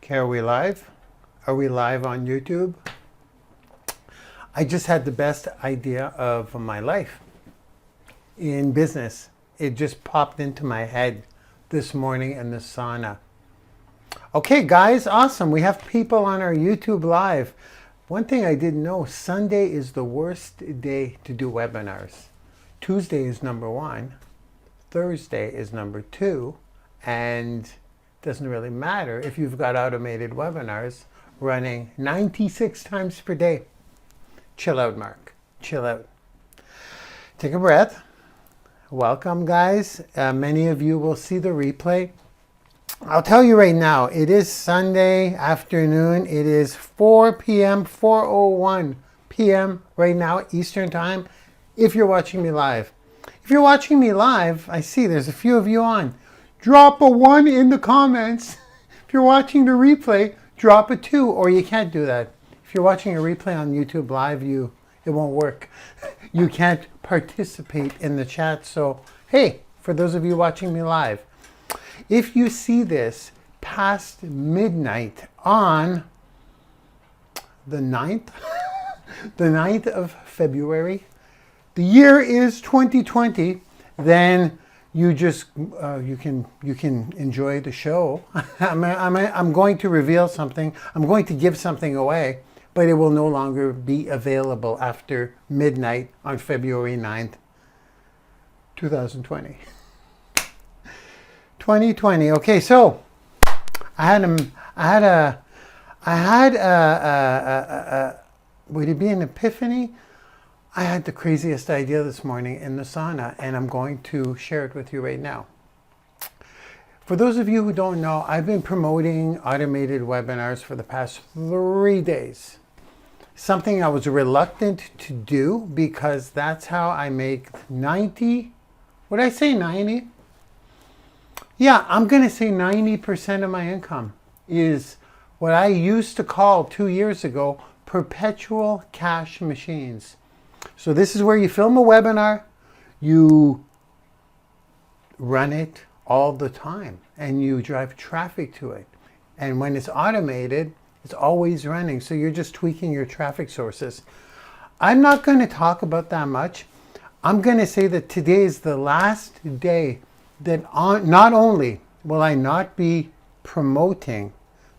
Okay, are we live? Are we live on YouTube? I just had the best idea of my life in business. It just popped into my head this morning in the sauna. Okay, guys, awesome. We have people on our YouTube live. One thing I didn't know, Sunday is the worst day to do webinars. Tuesday is number one. Thursday is number two. And doesn't really matter if you've got automated webinars running 96 times per day. Chill out, Mark. Chill out. Take a breath. Welcome, guys. Many of you will see the replay. I'll tell you right now, it is Sunday afternoon. It is 4 p.m., 4:01 p.m. right now, Eastern Time, if you're watching me live. If you're watching me live, I see there's a few of you on. Drop a 1 in the comments. If you're watching the replay, drop a 2, or you can't do that. If you're watching a replay on YouTube Live, it won't work. You can't participate in the chat. So, hey, for those of you watching me live, if you see this past midnight on the 9th, the 9th of February, the year is 2020, then you just you can enjoy the show. I'm going to reveal something. I'm going to give something away, but it will no longer be available after midnight on February 9th, 2020. 2020. Okay, so would it be an epiphany? I had the craziest idea this morning in the sauna, and I'm going to share it with you right now. For those of you who don't know, I've been promoting automated webinars for the past 3 days. Something I was reluctant to do because that's how I make 90, would I say 90? Yeah, I'm going to say 90% of my income is what I used to call 2 years ago perpetual cash machines. So this is where you film a webinar, you run it all the time, and you drive traffic to it. And when it's automated, it's always running. So you're just tweaking your traffic sources. I'm not going to talk about that much. I'm going to say that today is the last day that not only will I not be promoting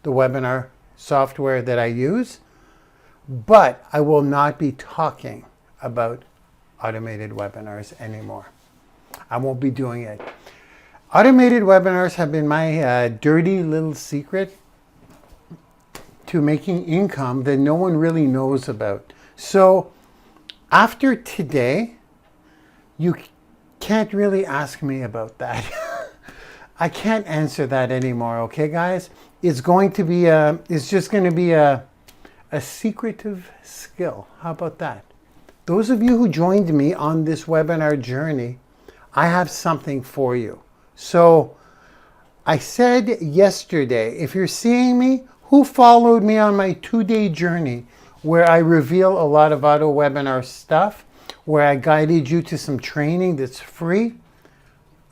the webinar software that I use, but I will not be talking about automated webinars anymore. I won't be doing it. Automated webinars have been my dirty little secret to making income that no one really knows about. So after today, you can't really ask me about that. I can't answer that anymore, okay, guys? It's going to be it's just going to be a secretive skill. How about that? Those of you who joined me on this webinar journey, I have something for you. So I said yesterday, if you're seeing me, who followed me on my 2-day journey where I reveal a lot of auto webinar stuff, where I guided you to some training that's free?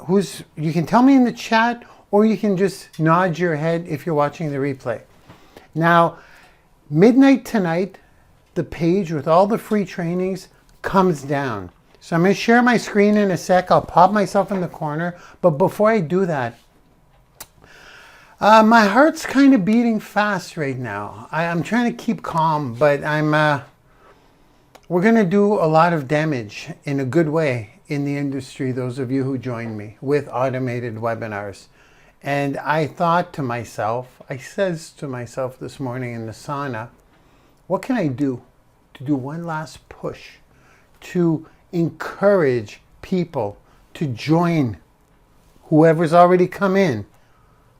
You can tell me in the chat, or you can just nod your head if you're watching the replay. Now, midnight tonight, the page with all the free trainings comes down. So I'm going to share my screen in a sec. I'll pop myself in the corner. But before I do that, my heart's kind of beating fast right now. I'm trying to keep calm, but we're going to do a lot of damage in a good way in the industry, those of you who joined me with automated webinars. And I thought to myself, I says to myself this morning in the sauna, what can I do to do one last push to encourage people to join, whoever's already come in,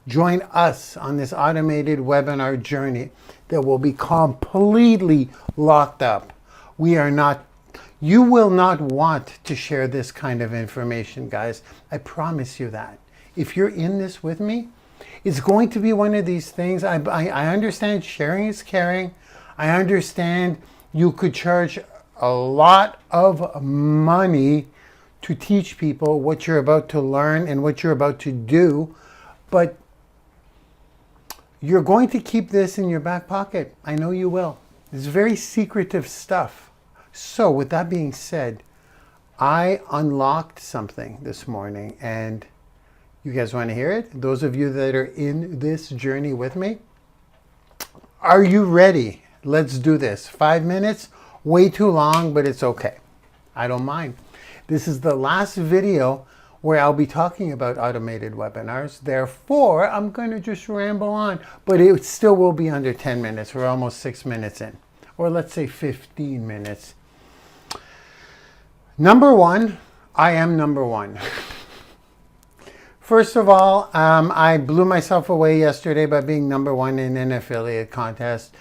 join us on this automated webinar journey that will be completely locked up. You will not want to share this kind of information, guys. I promise you that. If you're in this with me, it's going to be one of these things. I understand sharing is caring. I understand you could charge a lot of money to teach people what you're about to learn and what you're about to do. But you're going to keep this in your back pocket. I know you will. It's very secretive stuff. So with that being said, I unlocked something this morning, and you guys want to hear it? Those of you that are in this journey with me, are you ready? Let's do this. 5 minutes, way too long, but it's okay. I don't mind. This is the last video where I'll be talking about automated webinars. Therefore, I'm going to just ramble on, but it still will be under 10 minutes. We're almost 6 minutes in, or let's say 15 minutes. Number one, I am number one. First of all, I blew myself away yesterday by being number one in an affiliate contest.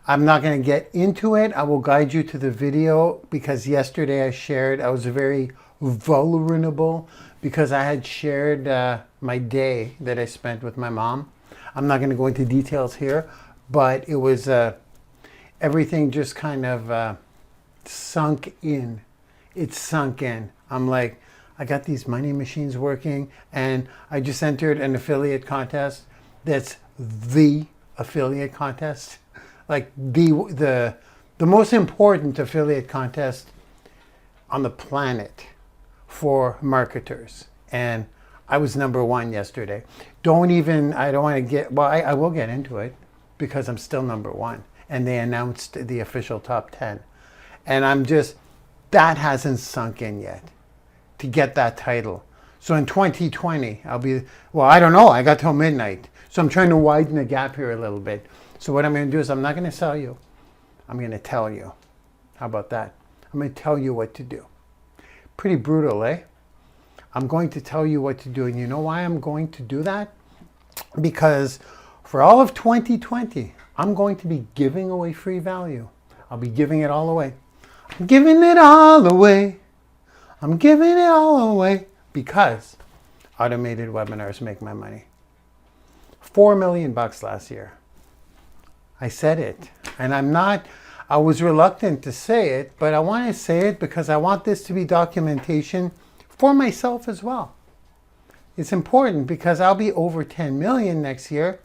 I'm not going to get into it. I will guide you to the video because yesterday I was very vulnerable because I had shared my day that I spent with my mom. I'm not going to go into details here, but it was everything just kind of sunk in. It sunk in. I'm like, I got these money machines working, and I just entered an affiliate contest that's the affiliate contest, like the most important affiliate contest on the planet for marketers. And I was number one yesterday. I don't want to get, well, I will get into it because I'm still number one. And they announced the official top 10. And that hasn't sunk in yet to get that title. So in 2020, I don't know, I got till midnight. So I'm trying to widen the gap here a little bit. So what I'm going to do is I'm not going to sell you. I'm going to tell you. How about that? I'm going to tell you what to do. Pretty brutal, eh? I'm going to tell you what to do. And you know why I'm going to do that? Because for all of 2020, I'm going to be giving away free value. I'll be giving it all away. I'm giving it all away. I'm giving it all away because automated webinars make my money. $4 million last year. I said it. And I was reluctant to say it, but I want to say it because I want this to be documentation for myself as well. It's important because I'll be over 10 million next year,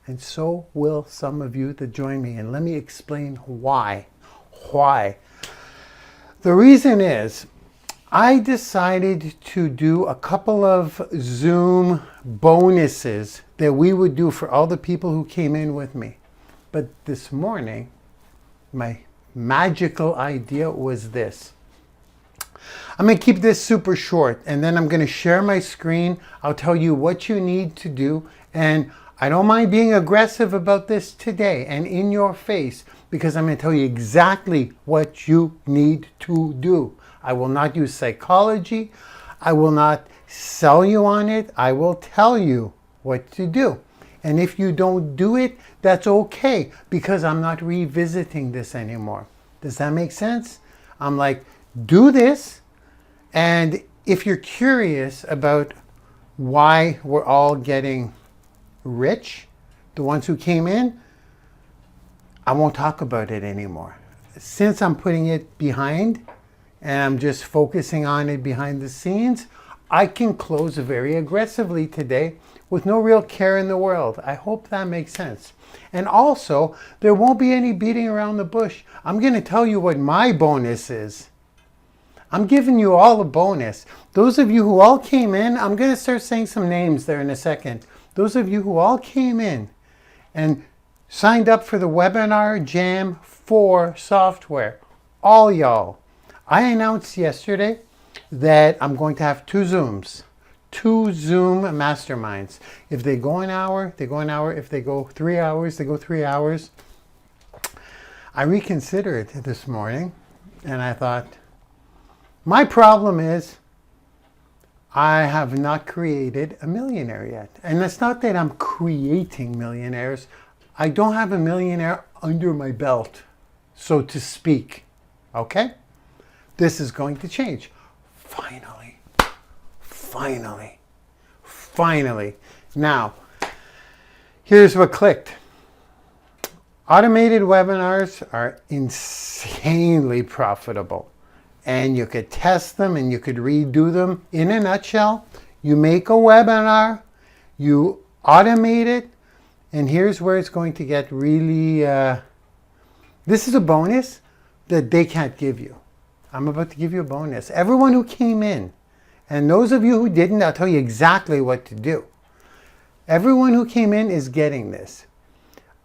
and so will some of you that join me. And let me explain why. Why? The reason is I decided to do a couple of Zoom bonuses that we would do for all the people who came in with me. But this morning, my magical idea was this. I'm going to keep this super short, and then I'm going to share my screen. I'll tell you what you need to do, and I don't mind being aggressive about this today and in your face because I'm going to tell you exactly what you need to do. I will not use psychology. I will not sell you on it. I will tell you what to do. And if you don't do it, that's okay because I'm not revisiting this anymore. Does that make sense? I'm like, do this. And if you're curious about why we're all getting rich, the ones who came in, I won't talk about it anymore. Since I'm putting it behind and I'm just focusing on it behind the scenes, I can close very aggressively today with no real care in the world. I hope that makes sense. And also, there won't be any beating around the bush. I'm going to tell you what my bonus is. I'm giving you all a bonus. Those of you who all came in, I'm going to start saying some names there in a second. Those of you who all came in and signed up for the Webinar Jam 4 software, all y'all, I announced yesterday that I'm going to have 2 Zooms. 2 Zoom masterminds. If they go an hour, they go an hour. If they go 3 hours, they go 3 hours. I reconsidered this morning and I thought, my problem is I have not created a millionaire yet. And it's not that I'm creating millionaires. I don't have a millionaire under my belt, so to speak. Okay? This is going to change. Finally. Finally. Finally. Now, here's what clicked. Automated webinars are insanely profitable. And you could test them and you could redo them. In a nutshell, you make a webinar, you automate it, And here's where it's going to get really, this is a bonus that they can't give you. I'm about to give you a bonus. Everyone who came in, and those of you who didn't, I'll tell you exactly what to do. Everyone who came in is getting this.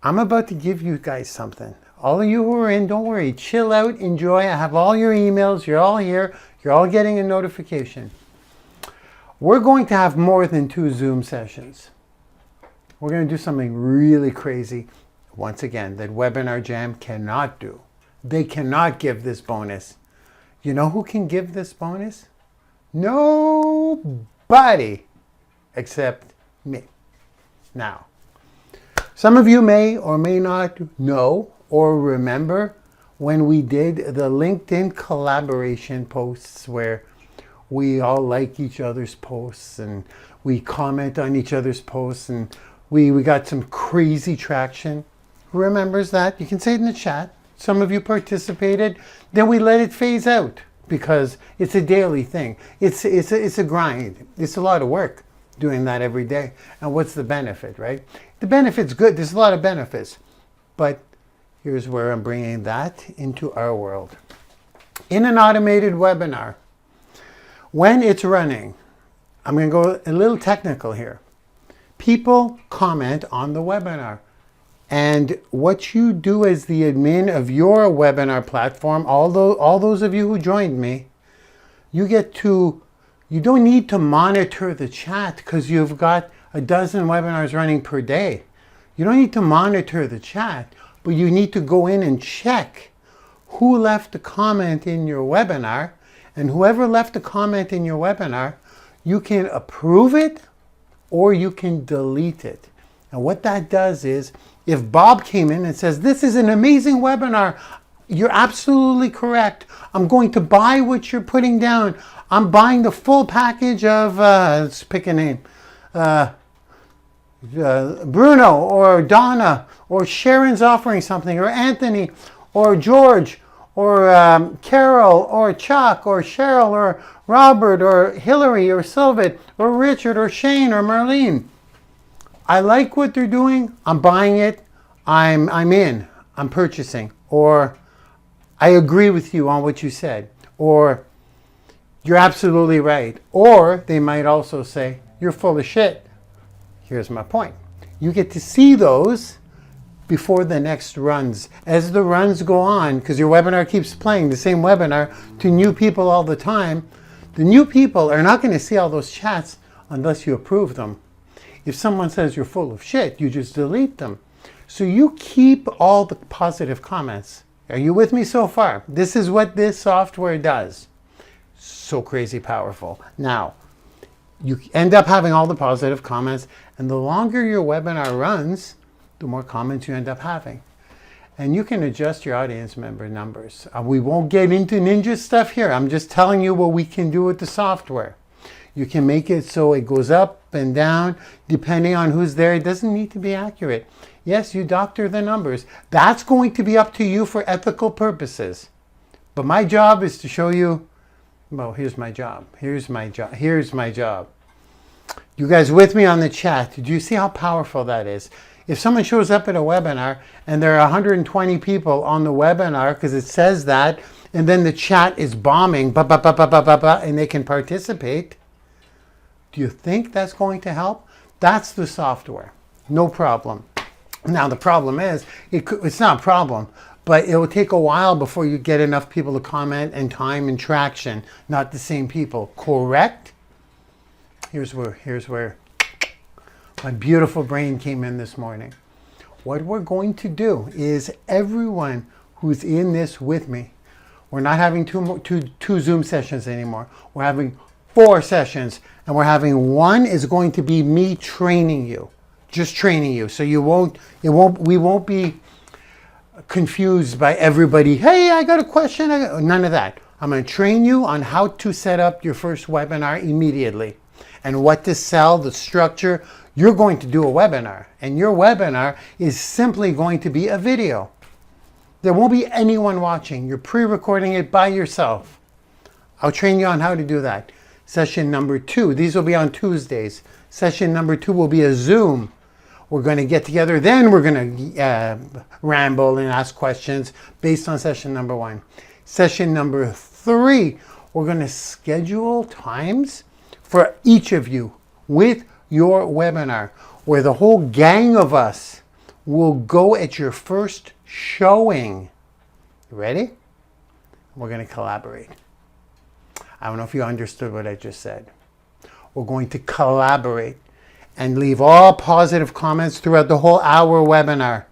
I'm about to give you guys something. All of you who are in, don't worry. Chill out, enjoy. I have all your emails. You're all here. You're all getting a notification. We're going to have more than 2 Zoom sessions. We're going to do something really crazy, once again, that Webinar Jam cannot do. They cannot give this bonus. You know who can give this bonus? Nobody except me. Now, some of you may or may not know or remember when we did the LinkedIn collaboration posts where we all like each other's posts and we comment on each other's posts and we got some crazy traction. Who remembers that? You can say it in the chat. Some of you participated. Then we let it phase out because it's a daily thing. It's a grind. It's a lot of work doing that every day. And what's the benefit, right? The benefit's good. There's a lot of benefits. But here's where I'm bringing that into our world. In an automated webinar, when it's running, I'm going to go a little technical here. People comment on the webinar. And what you do as the admin of your webinar platform, all those of you who joined me, you don't need to monitor the chat because you've got a dozen webinars running per day. You don't need to monitor the chat, but you need to go in and check who left a comment in your webinar. And whoever left a comment in your webinar, you can approve it or you can delete it. And what that does is, if Bob came in and says, this is an amazing webinar, you're absolutely correct. I'm going to buy what you're putting down. I'm buying the full package of, let's pick a name, Bruno or Donna or Sharon's offering something, or Anthony or George or Carol or Chuck or Cheryl or Robert or Hillary or Sylvette or Richard or Shane or Marlene. I like what they're doing. I'm buying it. I'm in. I'm purchasing. Or I agree with you on what you said. Or you're absolutely right. Or they might also say, you're full of shit. Here's my point. You get to see those before the next runs. As the runs go on, because your webinar keeps playing the same webinar to new people all the time, the new people are not going to see all those chats unless you approve them. If someone says you're full of shit, you just delete them. So you keep all the positive comments. Are you with me so far? This is what this software does. So crazy powerful. Now, you end up having all the positive comments, and the longer your webinar runs, the more comments you end up having. And you can adjust your audience member numbers. We won't get into ninja stuff here. I'm just telling you what we can do with the software. You can make it so it goes up and down depending on who's there. It doesn't need to be accurate. Yes, you doctor the numbers. That's going to be up to you for ethical purposes. But my job is to show you, well, here's my job. Here's my job. Here's my job. You guys with me on the chat? Do you see how powerful that is? If someone shows up at a webinar and there are 120 people on the webinar because it says that, and then the chat is bombing, and they can participate, do you think that's going to help? That's the software. No problem. Now, the problem is, it's not a problem, but it will take a while before you get enough people to comment and time and traction, not the same people. Correct? Here's where my beautiful brain came in this morning. What we're going to do is everyone who's in this with me, we're not having two Zoom sessions anymore. We're having 4 sessions, and we're having one is going to be me training you, just training you. So we won't be confused by everybody. Hey, I got a question. None of that. I'm going to train you on how to set up your first webinar immediately and what to sell, the structure. You're going to do a webinar, and your webinar is simply going to be a video. There won't be anyone watching. You're pre-recording it by yourself. I'll train you on how to do that. Session number 2, these will be on Tuesdays. Session number 2 will be a Zoom We're going to get together. Then we're going to ramble and ask questions based on session number 1. Session number 3, we're going to schedule times for each of you with your webinar, where the whole gang of us will go at your first showing. You ready? We're going to collaborate. I don't know if you understood what I just said. We're going to collaborate and leave all positive comments throughout the whole hour webinar.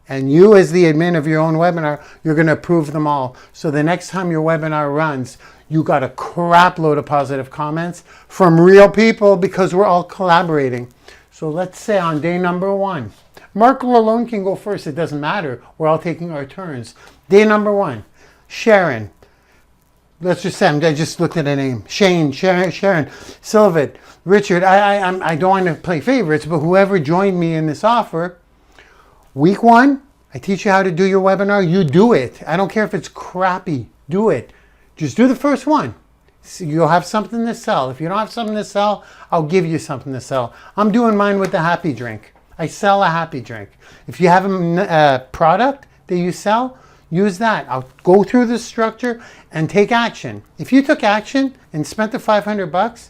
And you, as the admin of your own webinar, you're going to approve them all. So the next time your webinar runs, you got a crap load of positive comments from real people, because we're all collaborating. So let's say on day number 1, Marco alone can go first. It doesn't matter. We're all taking our turns. Day number 1, Sharon. Let's just say, I just looked at a name. Sharon, Sylvit, Richard. I don't want to play favorites, but whoever joined me in this offer, week 1, I teach you how to do your webinar. You do it. I don't care if it's crappy. Do it. Just do the first one. So you'll have something to sell. If you don't have something to sell, I'll give you something to sell. I'm doing mine with the happy drink. I sell a happy drink. If you have a product that you sell, use that. I'll go through the structure and take action. If you took action and spent the $500,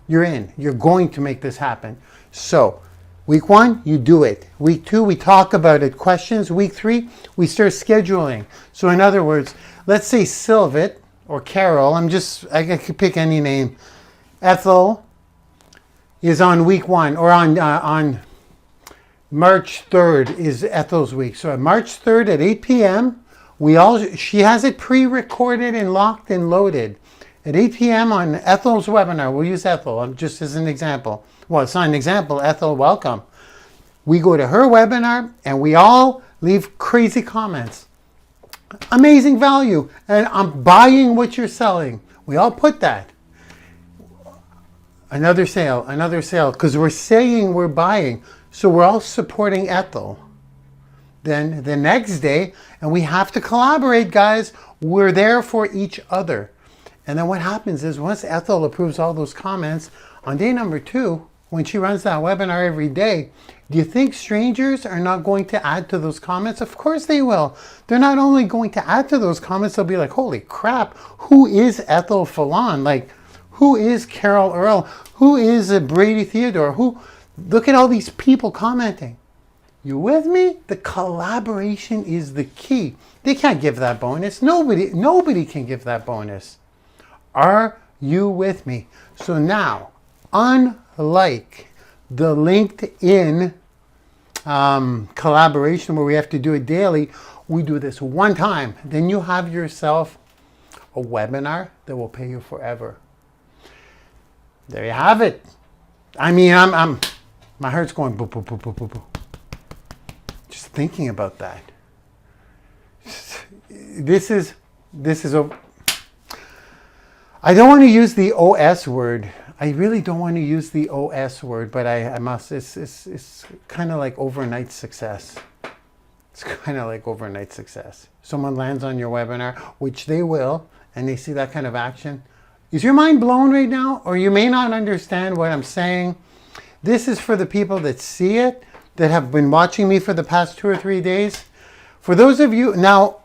you're in. You're going to make this happen. So week 1, you do it. Week 2, we talk about it. Questions. Week 3, we start scheduling. So in other words, let's say Sylvit or Carol, I could pick any name. Ethel is on week 1, or on March 3rd is Ethel's week. So on March 3rd at 8 p.m., she has it pre-recorded and locked and loaded. At 8 p.m. on Ethel's webinar, we'll use Ethel just as an example. Well, it's not an example. Ethel, welcome. We go to her webinar and we all leave crazy comments. Amazing value. And I'm buying what you're selling. We all put that. Another sale, because we're saying we're buying. So we're all supporting Ethel. Then the next day, and we have to collaborate, guys. We're there for each other. And then what happens is, once Ethel approves all those comments, on day number 2, when she runs that webinar every day, do you think strangers are not going to add to those comments? Of course they will. They're not only going to add to those comments, they'll be like, holy crap, who is Ethel Fallon? Like, who is Carol Earl? Who is Brady Theodore? Look at all these people commenting. You with me? The collaboration is the key. They can't give that bonus. Nobody can give that bonus. Are you with me? So now, unlike the LinkedIn collaboration where we have to do it daily, we do this one time. Then you have yourself a webinar that will pay you forever. There you have it. I mean, my heart's going boo, boo, boo, boo, boo, boo. Just thinking about that. This is I don't want to use the OS word. I really don't want to use the OS word, but I must. It's kind of like overnight success. It's kind of like overnight success. Someone lands on your webinar, which they will, and they see that kind of action. Is your mind blown right now? Or you may not understand what I'm saying. This is for the people that see it, that have been watching me for the past 2 or 3 days. For those of you, now,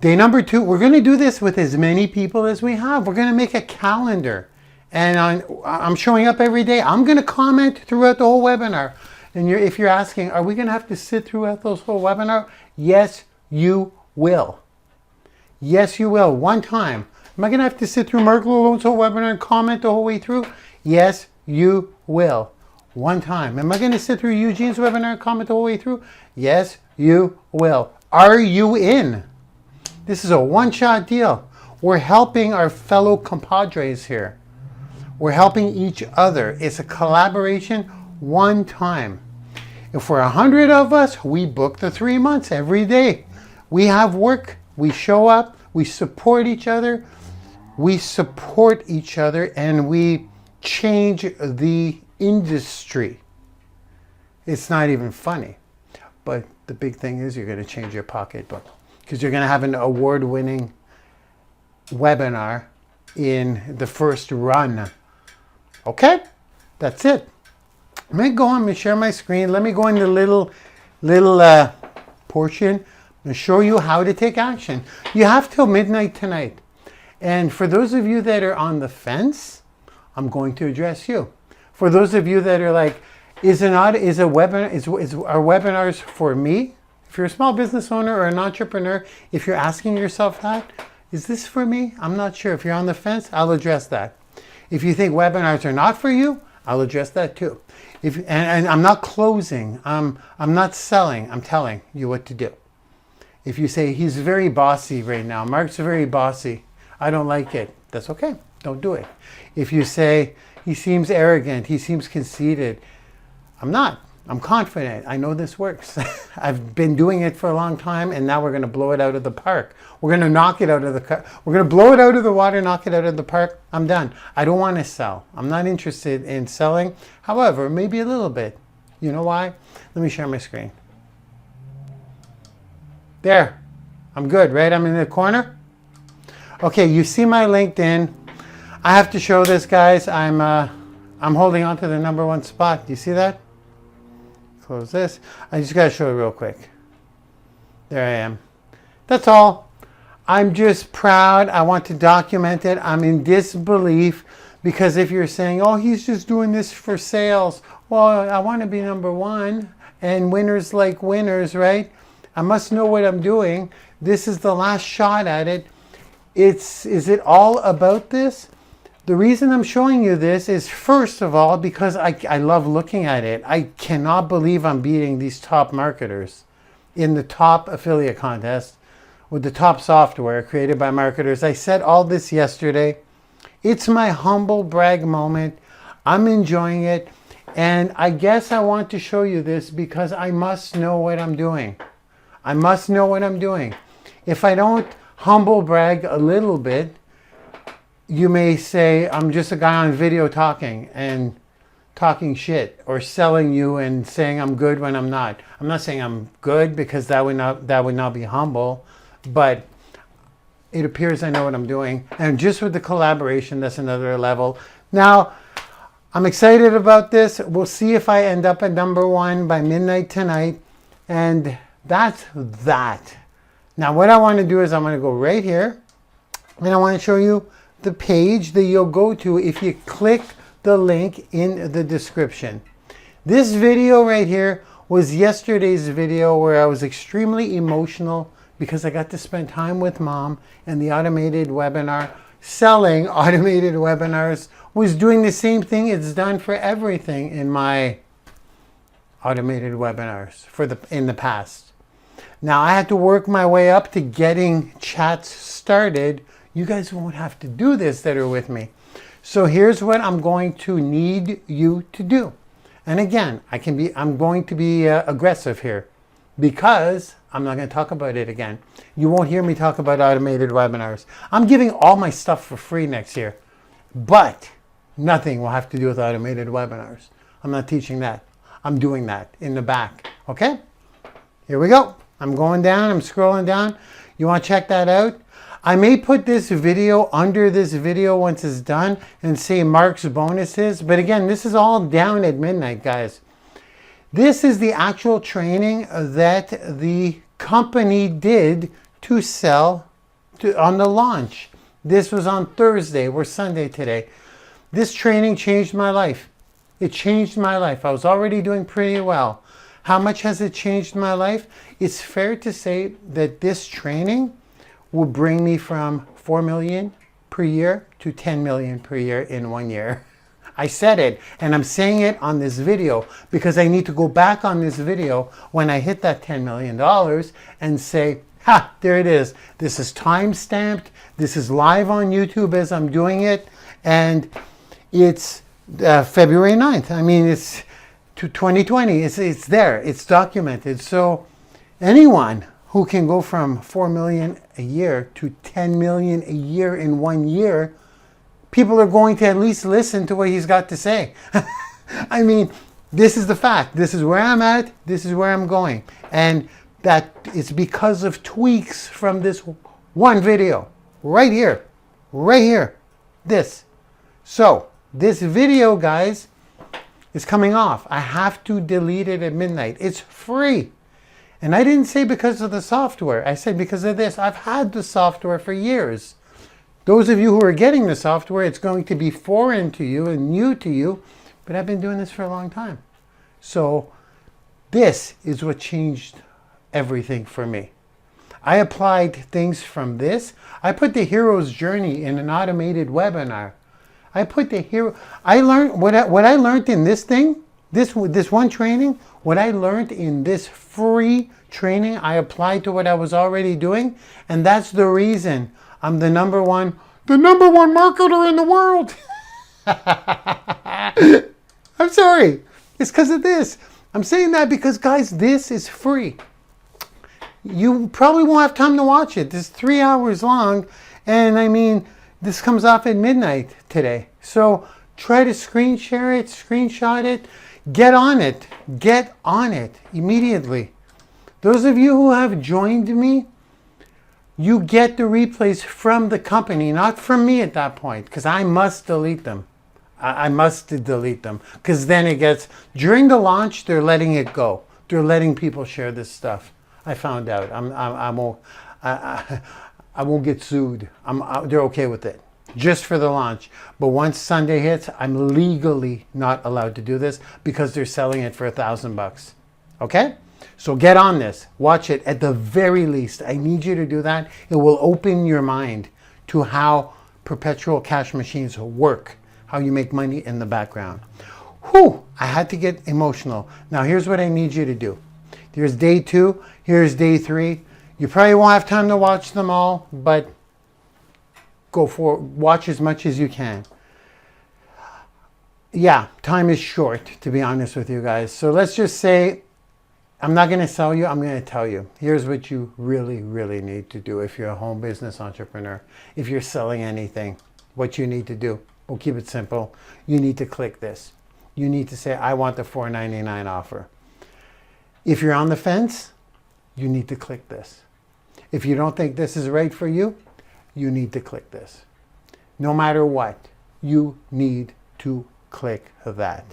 day number 2, we're going to do this with as many people as we have. We're going to make a calendar. And I'm showing up every day. I'm going to comment throughout the whole webinar. And if you're asking, are we going to have to sit throughout this whole webinar? Yes, you will. Yes, you will. One time. Am I going to have to sit through Merkel Alone's whole webinar and comment the whole way through? Yes, you will. One time. Am I going to sit through Eugene's webinar and comment the whole way through? Yes, you will. Are you in? This is a one-shot deal. We're helping our fellow compadres here. We're helping each other. It's a collaboration one time. If we're 100 of us, we book the 3 months every day. We have work. We show up. We support each other. And we change the industry. It's not even funny. But the big thing is you're going to change your pocketbook, because you're going to have an award-winning webinar in the first run. Okay? That's it. I'm going to go, I'm going to share my screen. Let me go in the little portion and show you how to take action. You have till midnight tonight. And for those of you that are on the fence, I'm going to address you. For those of you that are like, are webinars for me? If you're a small business owner or an entrepreneur, if you're asking yourself that, is this for me? I'm not sure. If you're on the fence, I'll address that. If you think webinars are not for you, I'll address that too. And I'm not closing. I'm not selling. I'm telling you what to do. If you say he's very bossy right now, Mark's very bossy, I don't like it, that's okay. Don't do it. If you say he seems arrogant, he seems conceited, I'm not. I'm confident. I know this works. I've been doing it for a long time, and now we're going to blow it out of the park. We're going to knock it out of the we're going to blow it out of the water, knock it out of the park. I'm done. I don't want to sell. I'm not interested in selling. However, maybe a little bit. You know why? Let me share my screen. There. I'm good, right? I'm in the corner. Okay, you see my LinkedIn. I have to show this, guys. I'm holding on to the #1 spot. Do you see that? Close this. I just got to show it real quick. There I am. That's all. I'm just proud. I want to document it. I'm in disbelief because if you're saying, oh, he's just doing this for sales. Well, I want to be #1 and winners like winners, right? I must know what I'm doing. This is the last shot at it. Is it all about this? The reason I'm showing you this is, first of all, because I love looking at it. I cannot believe I'm beating these top marketers in the top affiliate contest with the top software created by marketers. I said all this yesterday. It's my humble brag moment. I'm enjoying it. And I guess I want to show you this because I must know what I'm doing. I must know what I'm doing. If I don't humble brag a little bit, you may say I'm just a guy on video talking shit or selling you and saying I'm good when I'm not. I'm not saying I'm good because that would not be humble, but it appears I know what I'm doing. And just with the collaboration, that's another level. Now, I'm excited about this. We'll see if I end up at #1 by midnight tonight. And that's that. Now, what I want to do is I'm going to go right here and I want to show you the page that you'll go to if you click the link in the description. This video right here was yesterday's video where I was extremely emotional because I got to spend time with Mom, and the automated webinar, selling automated webinars, was doing the same thing it's done for everything in my automated webinars in the past. Now I had to work my way up to getting chats started. You guys won't have to do this that are with me. So here's what I'm going to need you to do. And again, I'm going to be aggressive here because I'm not going to talk about it again. You won't hear me talk about automated webinars. I'm giving all my stuff for free next year, but nothing will have to do with automated webinars. I'm not teaching that. I'm doing that in the back. Okay? Here we go. I'm going down. I'm scrolling down. You want to check that out? I may put this video under this video once it's done and say Mark's bonuses. But again, this is all down at midnight, guys. This is the actual training that the company did to sell on the launch. This was on Thursday. We're Sunday today. This training changed my life. It changed my life. I was already doing pretty well. How much has it changed my life? It's fair to say that this training will bring me from 4 million per year to 10 million per year in 1 year. I said it, and I'm saying it on this video because I need to go back on this video when I hit that $10 million and say, ha, there it is. This is time stamped. This is live on YouTube as I'm doing it. And it's February 9th. I mean, it's 2020. It's there. It's documented. So anyone who can go from 4 million a year to 10 million a year in 1 year, people are going to at least listen to what he's got to say. I mean, this is the fact. This is where I'm at. This is where I'm going. And that is because of tweaks from this one video. Right here. Right here. This. So, this video, guys, It's coming off. I have to delete it at midnight. It's free. And I didn't say because of the software. I said because of this. I've had the software for years. Those of you who are getting the software, it's going to be foreign to you and new to you, but I've been doing this for a long time. So this is what changed everything for me. I applied things from this. I put the hero's journey in an automated webinar. I learned what I learned in this thing, this one training, what I learned in this free training, I applied to what I was already doing, and that's the reason I'm the number one marketer in the world. I'm sorry. It's because of this. I'm saying that because, guys, this is free. You probably won't have time to watch it. It's 3 hours long, and I mean, this comes off at midnight today. So try to screen share it, screenshot it, get on it immediately. Those of you who have joined me, you get the replays from the company, not from me at that point, because I must delete them. I must delete them, because then it gets, during the launch, they're letting it go. They're letting people share this stuff. I found out. I won't get sued. They're okay with it, just for the launch. But once Sunday hits, I'm legally not allowed to do this because they're selling it for $1,000. Okay? So get on this. Watch it at the very least. I need you to do that. It will open your mind to how perpetual cash machines work, how you make money in the background. Whew, I had to get emotional. Now here's what I need you to do. Here's day 2. Here's day 3. You probably won't have time to watch them all, but watch as much as you can. Yeah, time is short, to be honest with you guys. So let's just say, I'm not going to sell you, I'm going to tell you. Here's what you really, really need to do if you're a home business entrepreneur. If you're selling anything, what you need to do. We'll keep it simple. You need to click this. You need to say, I want the $4.99 offer. If you're on the fence, you need to click this. If you don't think this is right for you, you need to click this. No matter what, you need to click that.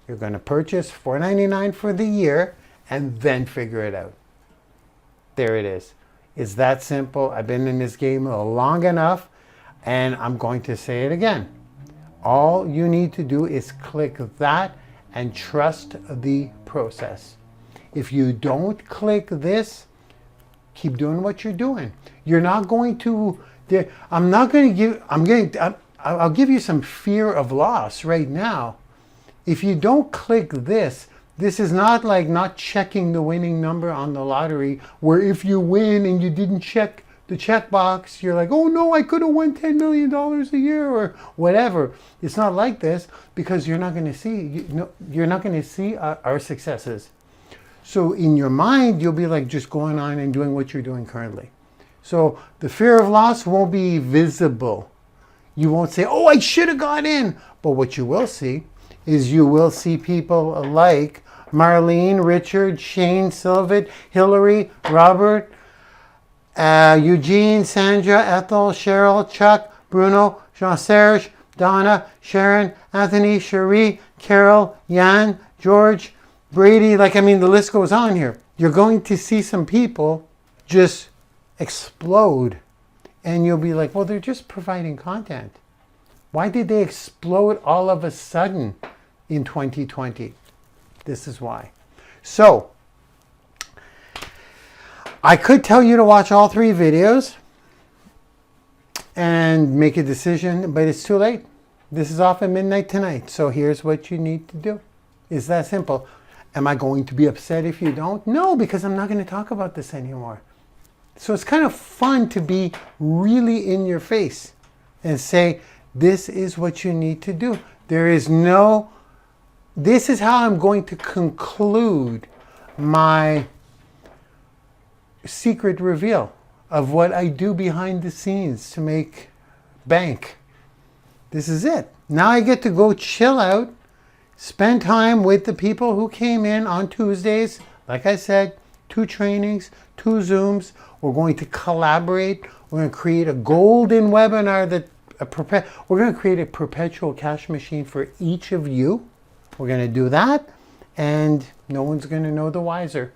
You're going to purchase $4.99 for the year and then figure it out. There it is. It's that simple. I've been in this game long enough, and I'm going to say it again. All you need to do is click that and trust the process. If you don't click this, keep doing what you're doing. You're not going to, I'll give you some fear of loss right now. If you don't click this, this is not like not checking the winning number on the lottery, where if you win and you didn't check the checkbox, you're like, oh no, I could have won $10 million a year or whatever. It's not like this, because you're not going to see, you're not going to see our successes. So in your mind, you'll be like just going on and doing what you're doing currently. So the fear of loss won't be visible. You won't say, oh, I should have got in. But what you will see is you will see people like Marlene, Richard, Shane, Sylvie, Hillary, Robert, Eugene, Sandra, Ethel, Cheryl, Chuck, Bruno, Jean-Serge, Donna, Sharon, Anthony, Cherie, Carol, Jan, George, Brady, the list goes on here. You're going to see some people just explode, and you'll be like, well, they're just providing content. Why did they explode all of a sudden in 2020? This is why. So, I could tell you to watch all 3 videos and make a decision, but it's too late. This is off at midnight tonight, so here's what you need to do. It's that simple. Am I going to be upset if you don't? No, because I'm not going to talk about this anymore. So it's kind of fun to be really in your face and say, this is what you need to do. This is how I'm going to conclude my secret reveal of what I do behind the scenes to make bank. This is it. Now I get to go chill out, spend time with the people who came in on Tuesdays. Like I said, 2 trainings, 2 Zooms. We're going to collaborate. We're going to create a golden webinar we're going to create a perpetual cash machine for each of you. We're going to do that, and no one's going to know the wiser.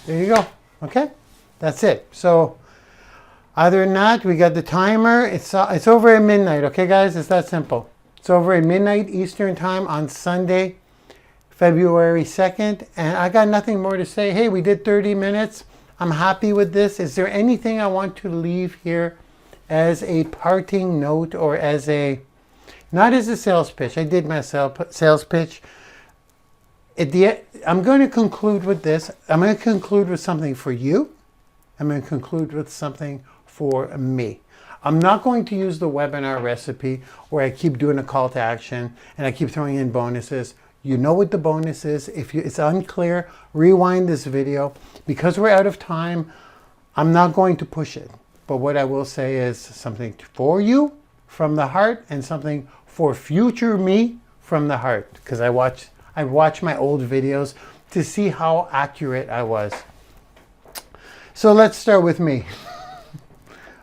There you go. Okay? That's it. So, other than that, we got the timer. It's over at midnight. Okay, guys? It's that simple. It's over at midnight Eastern time on Sunday, February 2nd. And I got nothing more to say. Hey, we did 30 minutes. I'm happy with this. Is there anything I want to leave here as a parting note, or as a, not as a sales pitch? I did my sales pitch. I'm going to conclude with this. I'm going to conclude with something for you. I'm going to conclude with something for me. I'm not going to use the webinar recipe where I keep doing a call to action and I keep throwing in bonuses. You know what the bonus is. If it's unclear, rewind this video. Because we're out of time, I'm not going to push it. But what I will say is something for you from the heart, and something for future me from the heart. Because I watched my old videos to see how accurate I was. So let's start with me.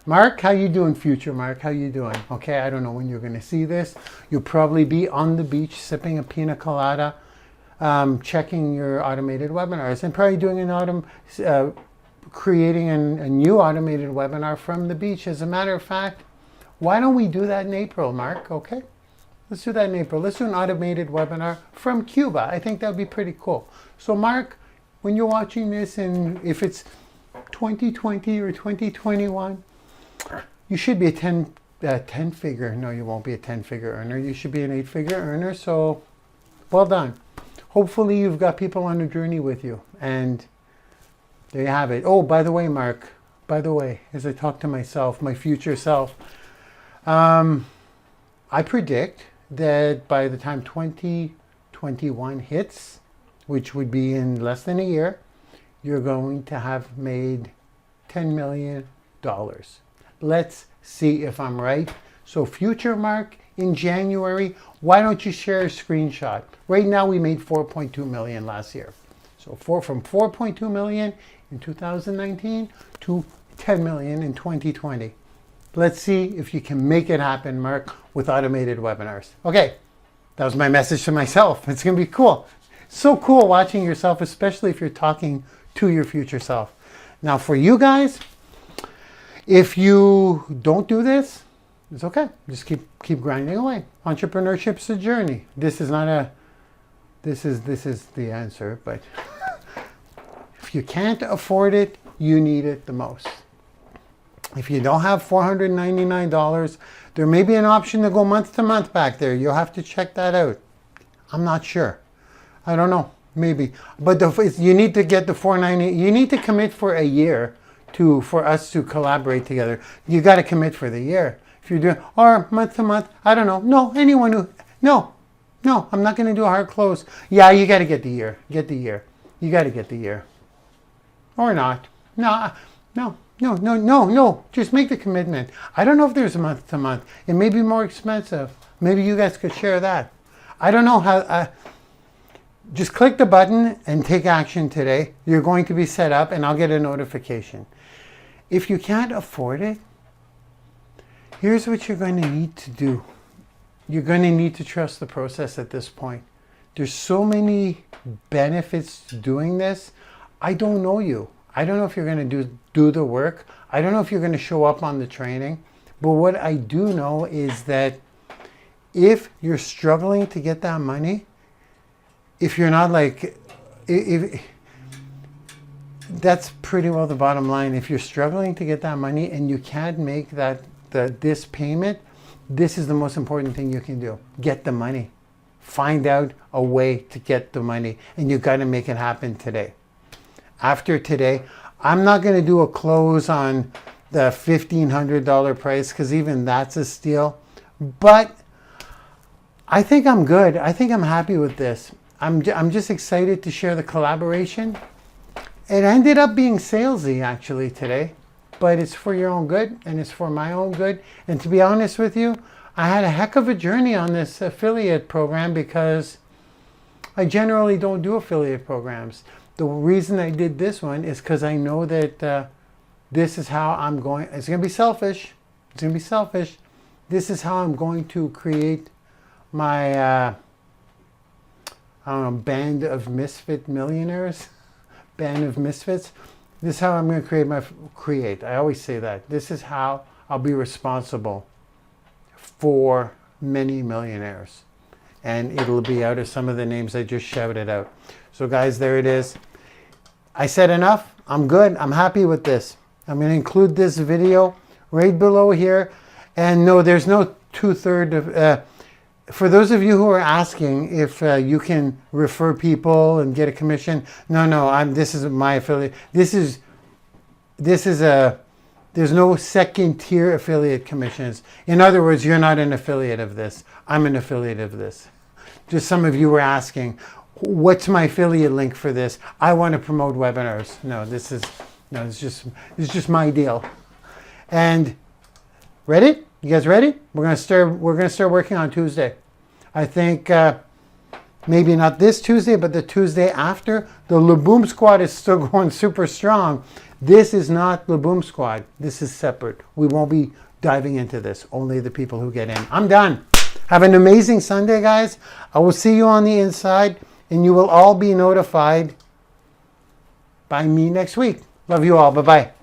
Mark, how you doing, future Mark? How you doing? Okay, I don't know when you're going to see this. You'll probably be on the beach sipping a pina colada, checking your automated webinars, and probably doing creating a new automated webinar from the beach. As a matter of fact, why don't we do that in April, Mark? Okay, let's do that in April. Let's do an automated webinar from Cuba. I think that would be pretty cool. So Mark, when you're watching this, and if it's 2020 or 2021, you should be a 10 figure. No, you won't be a 10-figure earner. You should be an 8-figure earner. So well done. Hopefully you've got people on a journey with you. And there you have it. Oh, by the way, Mark, as I talk to myself, my future self, I predict that by the time 2021 hits, which would be in less than a year, you're going to have made $10 million. Let's see if I'm right. So future Mark, in January, why don't you share a screenshot? Right now we made 4.2 million last year. So from 4.2 million in 2019 to 10 million in 2020. Let's see if you can make it happen, Mark, with automated webinars. Okay, that was my message to myself. It's going to be cool. So cool watching yourself, especially if you're talking to your future self. Now for you guys, if you don't do this, it's okay. Just keep grinding away. Entrepreneurship's a journey. This is the answer, but if you can't afford it, you need it the most. If you don't have $499, there may be an option to go month to month back there. You'll have to check that out. I'm not sure. I don't know. Maybe. But you need to get the $490. You need to commit for a year for us to collaborate together. You got to commit for the year. If you're doing, or month to month, I don't know. No, I'm not going to do a hard close. Yeah, you got to get the year. Get the year. You got to get the year. Or not. No. Just make the commitment. I don't know if there's a month to month. It may be more expensive. Maybe you guys could share that. I don't know how. Just click the button and take action today. You're going to be set up and I'll get a notification. If you can't afford it, here's what you're going to need to do. You're going to need to trust the process at this point. There's so many benefits to doing this. I don't know you. I don't know if you're going to do the work. I don't know if you're going to show up on the training. But what I do know is that if you're struggling to get that money, if you're not that's pretty well the bottom line. If you're struggling to get that money and you can't make this payment, this is the most important thing you can do. Get the money. Find out a way to get the money, and you got to make it happen today. After today, I'm not going to do a close on the $1,500 price because even that's a steal. But I think I'm good. I think I'm happy with this. I'm just excited to share the collaboration. It ended up being salesy actually today, but it's for your own good and it's for my own good. And to be honest with you, I had a heck of a journey on this affiliate program because I generally don't do affiliate programs. The reason I did this one is because I know that this is how I'm going. It's going to be selfish. It's going to be selfish. This is how I'm going to create my I don't know, band of misfit millionaires, band of misfits. This is how I'm going to create. I always say that. This is how I'll be responsible for many millionaires. And it'll be out of some of the names I just shouted out. So guys, there it is. I said enough. I'm good. I'm happy with this. I'm going to include this video right below here. And no, there's no 2/3 of... for those of you who are asking if you can refer people and get a commission, no, this is my affiliate. This is there's no second tier affiliate commissions. In other words, you're not an affiliate of this. I'm an affiliate of this. Just some of you were asking, what's my affiliate link for this? I want to promote webinars. It's just my deal. And ready? You guys ready? We're gonna start working on Tuesday. I think maybe not this Tuesday, but the Tuesday after. The Laboom Squad is still going super strong. This is not Laboom Squad. This is separate. We won't be diving into this. Only the people who get in. I'm done. Have an amazing Sunday, guys. I will see you on the inside, and you will all be notified by me next week. Love you all. Bye-bye.